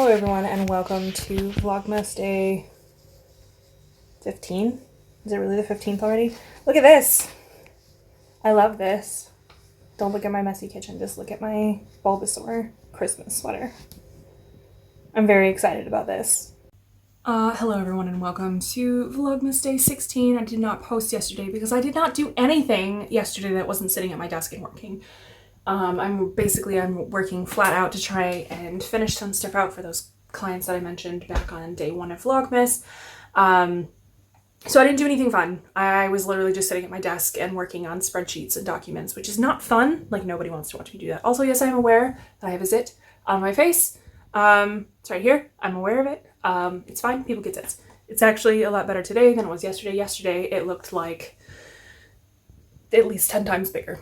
Hello everyone and welcome to Vlogmas day 15. Is it really the 15th already? Look at this! I love this. Don't look at my messy kitchen, just look at my Bulbasaur Christmas sweater. I'm very excited about this. Hello everyone and welcome to Vlogmas day 16. I did not post yesterday because I did not do anything yesterday that wasn't sitting at my desk and working. I'm working flat out to try and finish some stuff out for those clients that I mentioned back on day 1 of Vlogmas. So I didn't do anything fun. I was literally just sitting at my desk and working on spreadsheets and documents, which is not fun. Like, nobody wants to watch me do that. Also, yes, I'm aware that I have a zit on my face. It's right here. I'm aware of it. It's fine. People get zits. It's actually a lot better today than it was yesterday. Yesterday, it looked like at least 10 times bigger.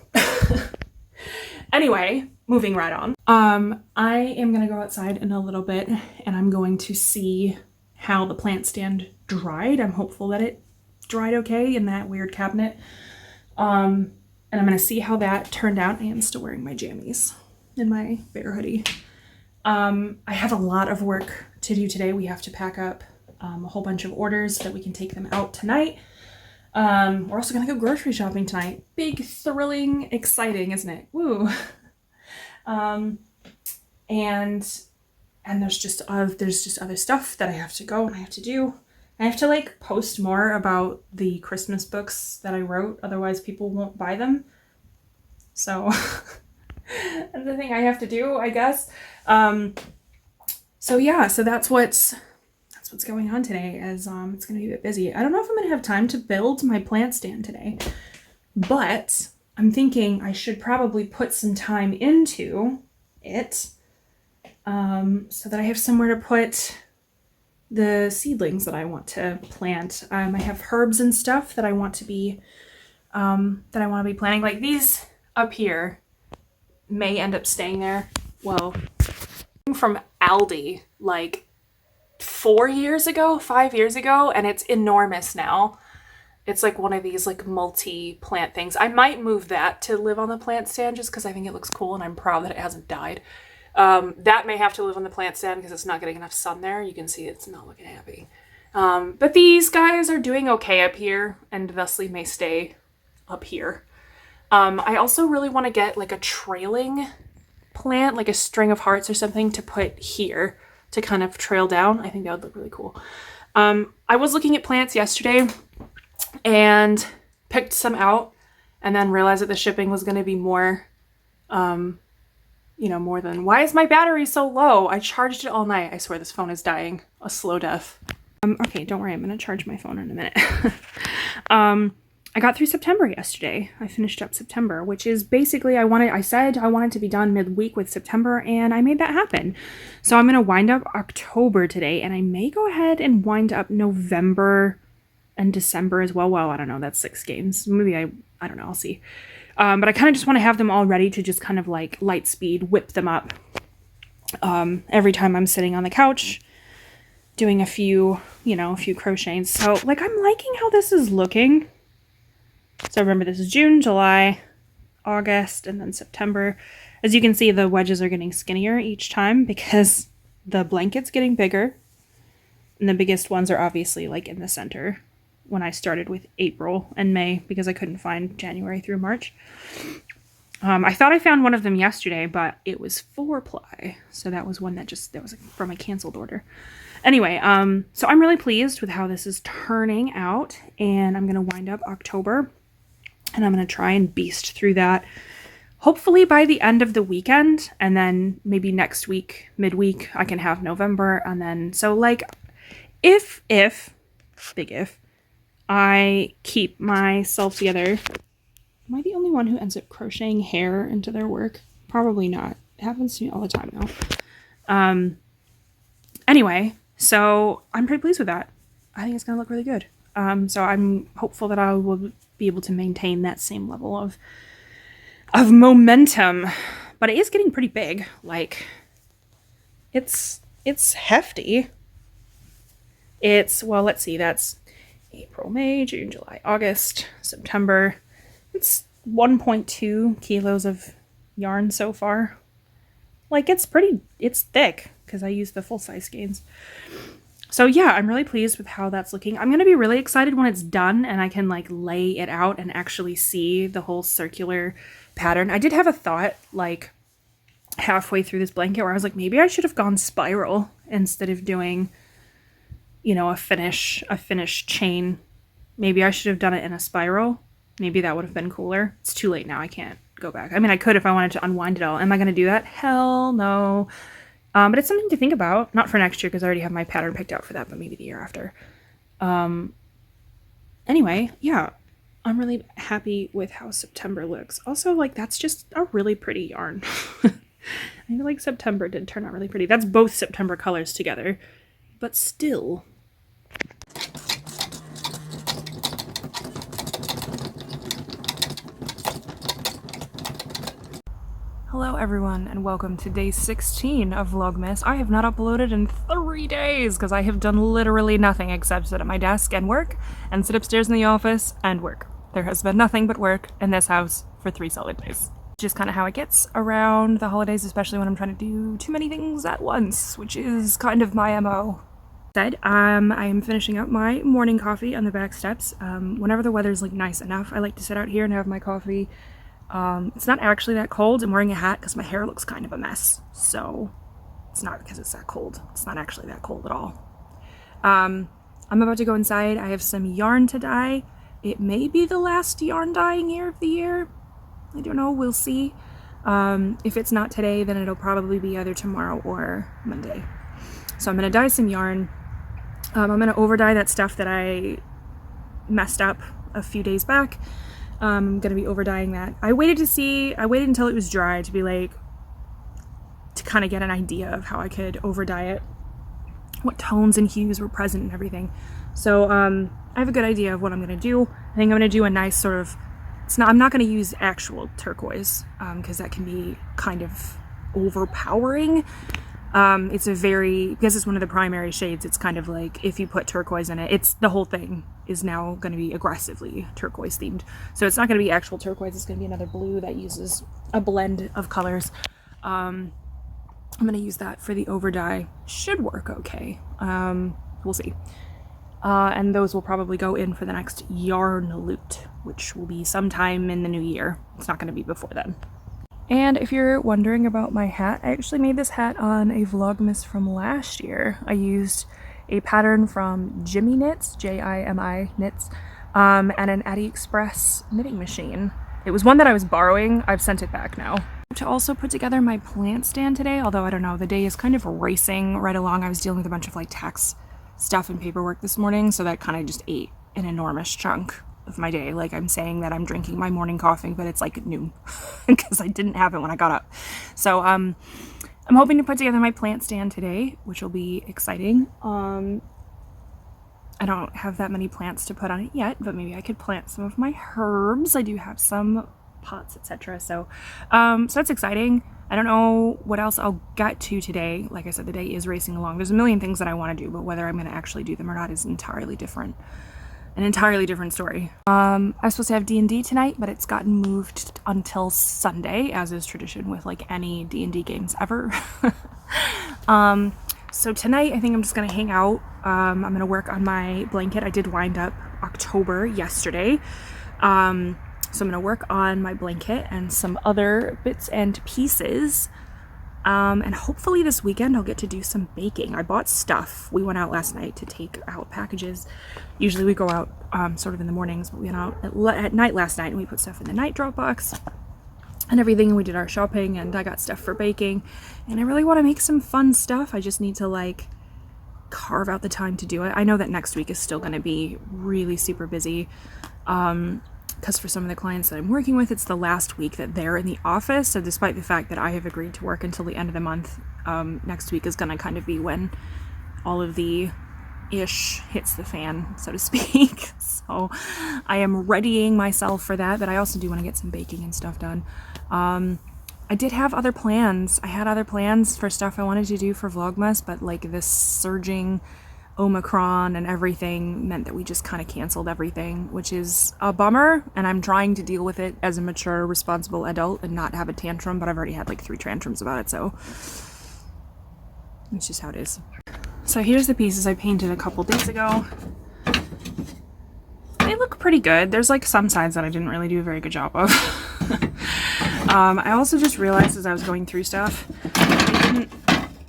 Anyway, moving right on. I am gonna go outside in a little bit and I'm going to see how the plant stand dried. I'm hopeful that it dried okay in that weird cabinet. And I'm gonna see how that turned out. I am still wearing my jammies and my bear hoodie. I have a lot of work to do today. We have to pack up a whole bunch of orders so that we can take them out tonight. We're also gonna go grocery shopping tonight. Big, thrilling, exciting, isn't it? Woo! And there's just other stuff that I have to go and I have to do. I have to like post more about the Christmas books that I wrote, otherwise people won't buy them. So that's the thing I have to do, I guess. So yeah, so that's what's going on today, as it's gonna be a bit busy. I don't know if I'm gonna have time to build my plant stand today, but I'm thinking I should probably put some time into it, so that I have somewhere to put the seedlings that I want to plant. I have herbs and stuff that I want to be planting. Like these up here may end up staying there. Well, from Aldi like 5 years ago, and it's enormous now. It's like one of these like multi-plant things. I might move that to live on the plant stand just because I think it looks cool and I'm proud that it hasn't died. That may have to live on the plant stand because it's not getting enough sun there. You can see it's not looking happy. But these guys are doing okay up here and thusly may stay up here. I also really want to get like a trailing plant, like a string of hearts or something to put here to kind of trail down. I think that would look really cool. I was looking at plants yesterday and picked some out and then realized that the shipping was going to be more, more than, why is my battery so low? I charged it all night. I swear this phone is dying a slow death. Okay, don't worry. I'm going to charge my phone in a minute. I got through September yesterday. I finished up September, which is basically, I said I wanted to be done midweek with September, and I made that happen. So I'm going to wind up October today, and I may go ahead and wind up November and December as well. Well, I don't know, that's 6 games. Maybe I don't know, I'll see. But I kind of just want to have them all ready to just kind of like light speed whip them up. Every time I'm sitting on the couch doing a few crochets. So like, I'm liking how this is looking. So remember, this is June, July, August, and then September. As you can see, the wedges are getting skinnier each time because the blanket's getting bigger. And the biggest ones are obviously like in the center when I started with April and May because I couldn't find January through March. I thought I found one of them yesterday, but it was 4-ply. So that was one that was from a canceled order. Anyway, so I'm really pleased with how this is turning out, and I'm going to wind up October. And I'm going to try and beast through that, hopefully by the end of the weekend. And then maybe next week, midweek, I can have November. And then, so like, if, big if, I keep myself together. Am I the only one who ends up crocheting hair into their work? Probably not. It happens to me all the time now. Anyway, so I'm pretty pleased with that. I think it's going to look really good. So I'm hopeful that I will be able to maintain that same level of momentum, but it is getting pretty big. Like, it's hefty. Well, let's see, that's April, May, June, July, August, September. It's 1.2 kilos of yarn so far. Like, it's thick because I use the full-size skeins. So yeah, I'm really pleased with how that's looking. I'm going to be really excited when it's done and I can like lay it out and actually see the whole circular pattern. I did have a thought like halfway through this blanket where I was like, maybe I should have gone spiral instead of doing, you know, a finish chain. Maybe I should have done it in a spiral. Maybe that would have been cooler. It's too late now. I can't go back. I mean, I could if I wanted to unwind it all. Am I going to do that? Hell no. But it's something to think about. Not for next year because I already have my pattern picked out for that, but maybe the year after. Anyway, yeah, I'm really happy with how September looks. Also, like, that's just a really pretty yarn. I feel like September did turn out really pretty. That's both September colors together, but still. Hello everyone and welcome to day 16 of Vlogmas. I have not uploaded in 3 days because I have done literally nothing except sit at my desk and work and sit upstairs in the office and work. There has been nothing but work in this house for 3 solid days. Just kind of how it gets around the holidays, especially when I'm trying to do too many things at once, which is kind of my MO. I am finishing up my morning coffee on the back steps. Whenever the weather's like nice enough, I like to sit out here and have my coffee. It's not actually that cold. I'm wearing a hat because my hair looks kind of a mess. So it's not because it's that cold. It's not actually that cold at all. I'm about to go inside. I have some yarn to dye. It may be the last yarn dyeing year of the year. I don't know. We'll see. If it's not today, then it'll probably be either tomorrow or Monday. So I'm going to dye some yarn. I'm going to over dye that stuff that I messed up a few days back. I'm going to be over dyeing that. I waited until it was dry to kind of get an idea of how I could over dye it, what tones and hues were present and everything. So I have a good idea of what I'm going to do. I think I'm going to do a nice sort of, I'm not going to use actual turquoise because that can be kind of overpowering. Because it's one of the primary shades, it's kind of like if you put turquoise in it, the whole thing is now going to be aggressively turquoise themed. So it's not going to be actual turquoise, it's going to be another blue that uses a blend of colors. I'm going to use that for the over dye. Should work okay. We'll see. And those will probably go in for the next yarn loot, which will be sometime in the new year. It's not going to be before then. And if you're wondering about my hat, I actually made this hat on a Vlogmas from last year. I used a pattern from Jimmy Knits, J-I-M-I Knits, and an AliExpress knitting machine. It was one that I was borrowing. I've sent it back now. To also put together my plant stand today, although I don't know, the day is kind of racing right along. I was dealing with a bunch of like tax stuff and paperwork this morning, so that kind of just ate an enormous chunk of my day. Like, I'm saying that I'm drinking my morning coffee, but it's like noon because I didn't have it when I got up. So I'm hoping to put together my plant stand today, which will be exciting. I don't have that many plants to put on it yet, but maybe I could plant some of my herbs. I do have some pots, etc. So that's exciting. I don't know what else I'll get to today. Like I said, the day is racing along. There's a million things that I want to do, but whether I'm going to actually do them or not is entirely different. An entirely different story. I was supposed to have D&D tonight, but it's gotten moved until Sunday, as is tradition with like any D&D games ever. So tonight I think I'm just gonna hang out. I'm gonna work on my blanket. I did wind up October yesterday. So I'm gonna work on my blanket and some other bits and pieces. And hopefully this weekend I'll get to do some baking. I bought stuff. We went out last night to take out packages. Usually we go out sort of in the mornings, but we went out at night last night and we put stuff in the night drop box and everything, and we did our shopping, and I got stuff for baking, and I really want to make some fun stuff. I just need to like carve out the time to do it. I know that next week is still going to be really super busy. Because for some of the clients that I'm working with, it's the last week that they're in the office. So despite the fact that I have agreed to work until the end of the month, next week is going to kind of be when all of the ish hits the fan, so to speak. So I am readying myself for that, but I also do want to get some baking and stuff done. I did have other plans. I had other plans for stuff I wanted to do for Vlogmas, but like this surging Omicron and everything meant that we just kind of canceled everything, which is a bummer, and I'm trying to deal with it as a mature, responsible adult and not have a tantrum, but I've already had like 3 tantrums about it, so It's just how it is. So here's the pieces I painted a couple days ago. They look pretty good. There's like some sides that I didn't really do a very good job of. I also just realized as I was going through stuff, they didn't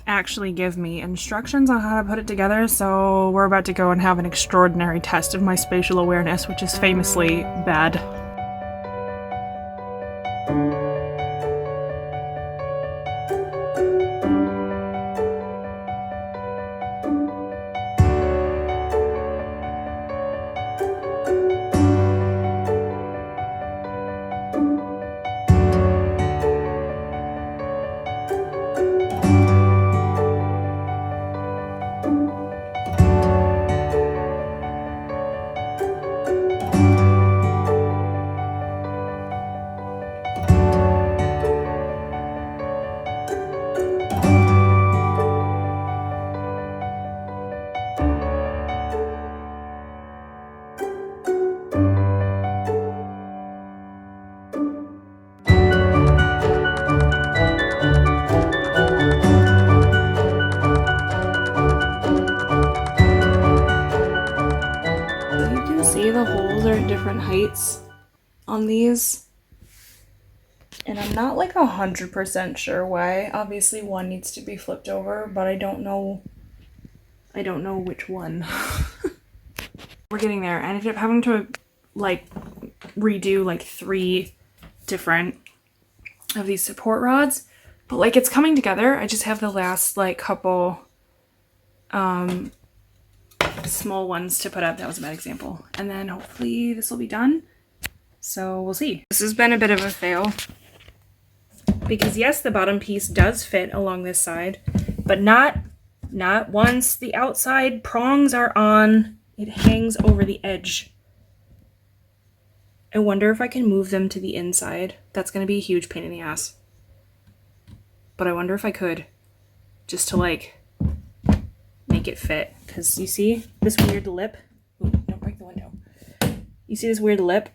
actually give me instructions on how to put it together, so we're about to go and have an extraordinary test of my spatial awareness, which is famously bad. See, the holes are at different heights on these, and I'm not like 100% sure why. Obviously one needs to be flipped over, but I don't know which one. We're getting there. I ended up having to like redo like 3 different of these support rods, but like it's coming together. I just have the last like couple small ones to put up. That was a bad example. And then hopefully this will be done. So we'll see. This has been a bit of a fail because yes, the bottom piece does fit along this side, but not once the outside prongs are on. It hangs over the edge. I wonder if I can move them to the inside. That's going to be a huge pain in the ass. But I wonder if I could, just to like make it fit. Because you see this weird lip? Ooh, don't break the window. You see this weird lip?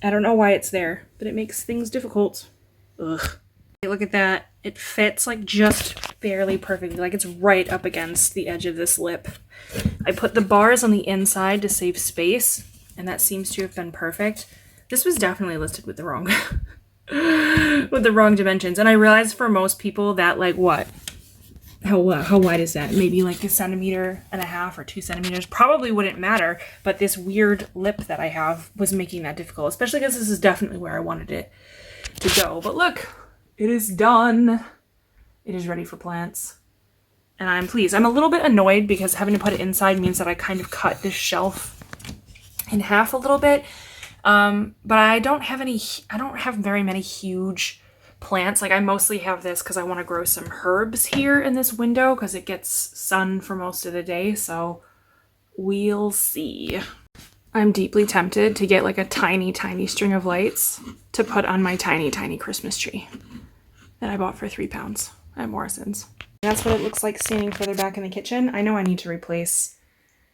I don't know why it's there, but it makes things difficult. Ugh. Look at that. It fits like just barely perfectly. Like it's right up against the edge of this lip. I put the bars on the inside to save space, and that seems to have been perfect. This was definitely listed with the wrong with the wrong dimensions. And I realized for most people that like what? How wide is that? Maybe like 1.5 centimeters or 2 centimeters. Probably wouldn't matter, but this weird lip that I have was making that difficult, especially because this is definitely where I wanted it to go. But look, it is done. It is ready for plants. And I'm pleased. I'm a little bit annoyed because having to put it inside means that I kind of cut this shelf in half a little bit. But I don't have very many huge plants. Like I mostly have this because I want to grow some herbs here in this window because it gets sun for most of the day. So we'll see. I'm deeply tempted to get like a tiny, tiny string of lights to put on my tiny, tiny Christmas tree that I bought for £3 at Morrison's. That's what it looks like standing further back in the kitchen. I know I need to replace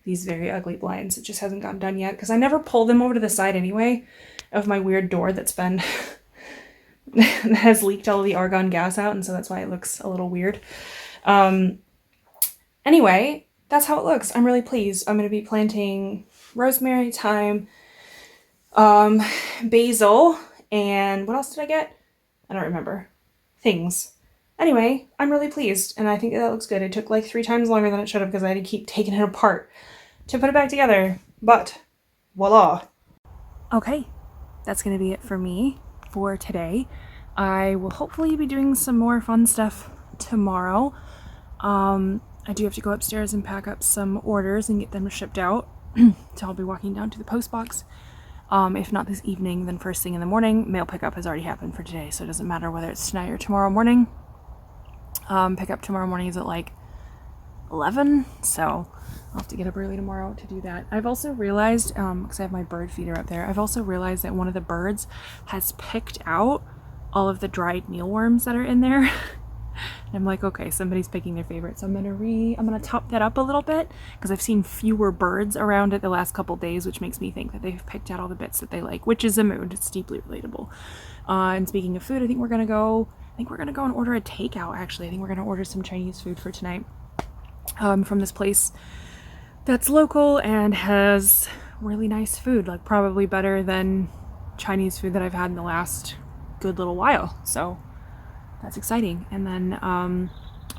these very ugly blinds. It just hasn't gotten done yet because I never pull them over to the side anyway of my weird door that's been that has leaked all of the argon gas out, and so that's why it looks a little weird. Anyway, that's how it looks. I'm really pleased. I'm going to be planting rosemary, thyme, basil, and what else did I get? I don't remember. Things. Anyway, I'm really pleased, and I think that looks good. It took like 3 times longer than it should have because I had to keep taking it apart to put it back together, but voila. Okay, that's going to be it for me for today. I will hopefully be doing some more fun stuff tomorrow. I do have to go upstairs and pack up some orders and get them shipped out, so I'll be walking down to the post box. If not this evening, then first thing in the morning. Mail pickup has already happened for today, so it doesn't matter whether it's tonight or tomorrow morning. Pickup tomorrow morning is at like 11, so I'll have to get up early tomorrow to do that. I've also realized, because I have my bird feeder up there, I've also realized that one of the birds has picked out all of the dried mealworms that are in there. And I'm like, okay, somebody's picking their favorite, so I'm gonna top that up a little bit because I've seen fewer birds around it the last couple days, which makes me think that they've picked out all the bits that they like, which is a mood. It's deeply relatable. And speaking of food, I think we're gonna go think we're gonna go and order a takeout, actually. I think we're gonna order some Chinese food for tonight from this place that's local and has really nice food, like probably better than Chinese food that I've had in the last good little while. So that's exciting. And then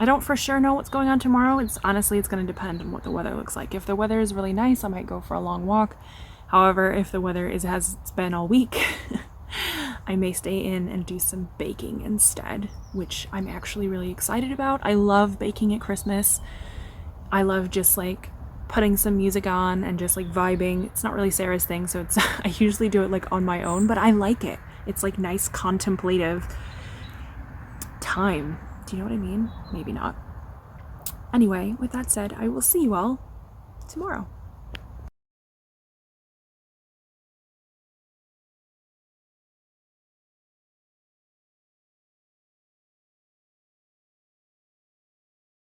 I don't for sure know what's going on tomorrow. It's going to depend on what the weather looks like. If the weather is really nice, I might go for a long walk. However, if the weather is as it's been all week, I may stay in and do some baking instead, which I'm actually really excited about. I love baking at Christmas. I love just like putting some music on and just like vibing. It's not really Sarah's thing, so it's I usually do it like on my own, but I like it. It's like nice contemplative time. Do you know what I mean? Maybe not. Anyway, with that said, I will see you all tomorrow.